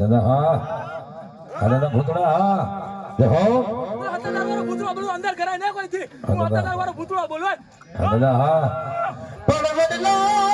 દાદા હા દાદા ભૂતળા હા દેખો હતદાર વાળો ભૂતળો બોલો અંદર કરાય ના કોઈ થી હું હતદાર વાળો ભૂતળો બોલો દાદા હા પડવડલા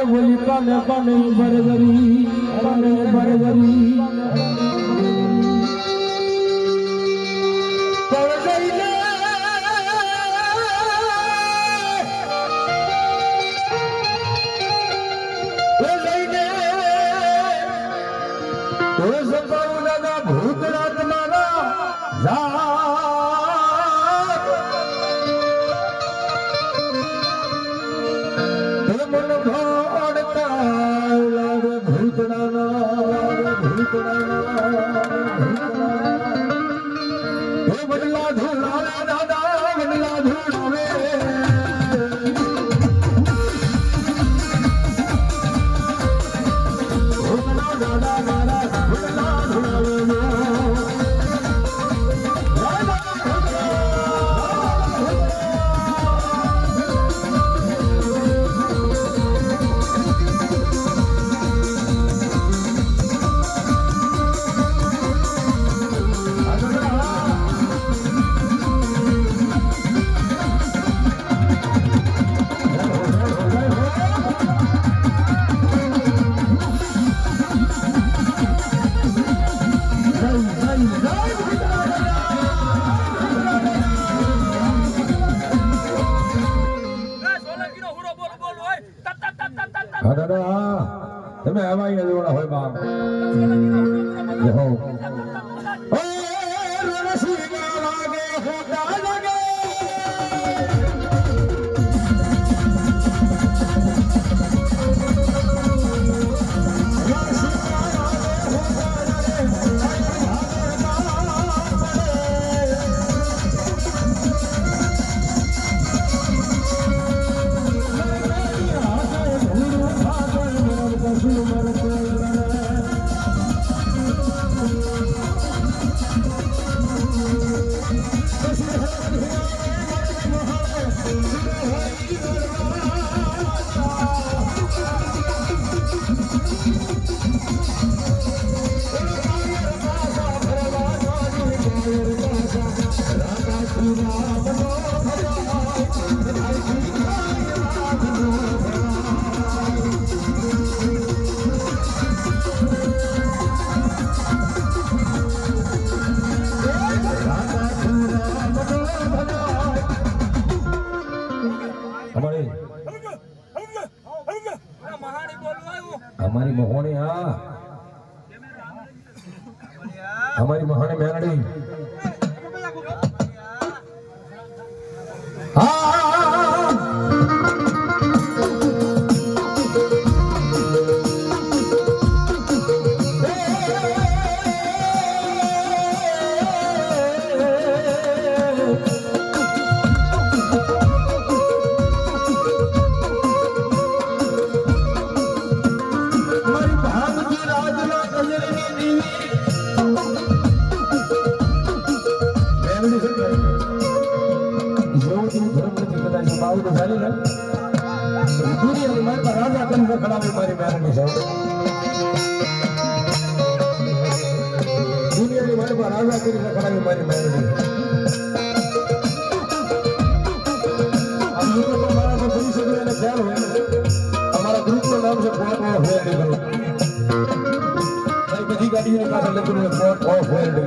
બોલી પાને પાને બરગરી પાને બરગરી ભૂતનાથ મારા વડલા ધોળાવે દાદા વડલા ધોળાવે દાદા મારા વડલા ધોળાવે તમે હવાઈ જોડા હોય બા હો ઓ રણસી લાગે હોતા લાગે हमारी मोहनी हाँ हमारी मोहनी मेलडी हमारा ग्रुप का नाम से पॉट ऑफ वर्ल्ड बड़ी गाड़ी में पास लेकर पॉट ऑफ वर्ल्ड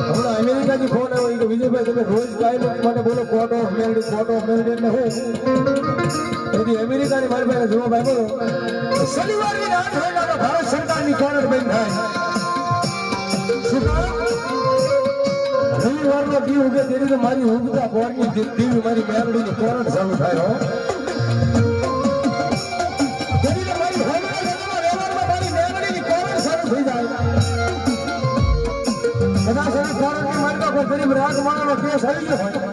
हमारा अमेरिका की फोन है वही विजय भाई तुम्हें रोज टाइम माने बोलो पॉट ऑफ वर्ल्ड એટલે હું यदि अमेरिका ની મારી પાસે જો ભાઈ બોલો શનિવાર ની રાત હોય તો ભારત સરકારની કોર્નર બેન થાય શું રવિવાર નો દી ઉગે તેરી તો મારી ઉગતા કોર્નની ટીવી મારી મેલડી ની કોર્નર ચાલુ થાય હો તેરી તો મારી રવિવારમાં મારી મેલડી ની કોર્નર ચાલુ થઈ જાય કદાચ કોર્નર ની મારી કોઈ ગરીબ રાગ માણસનો કેસ આવી ગયો હોય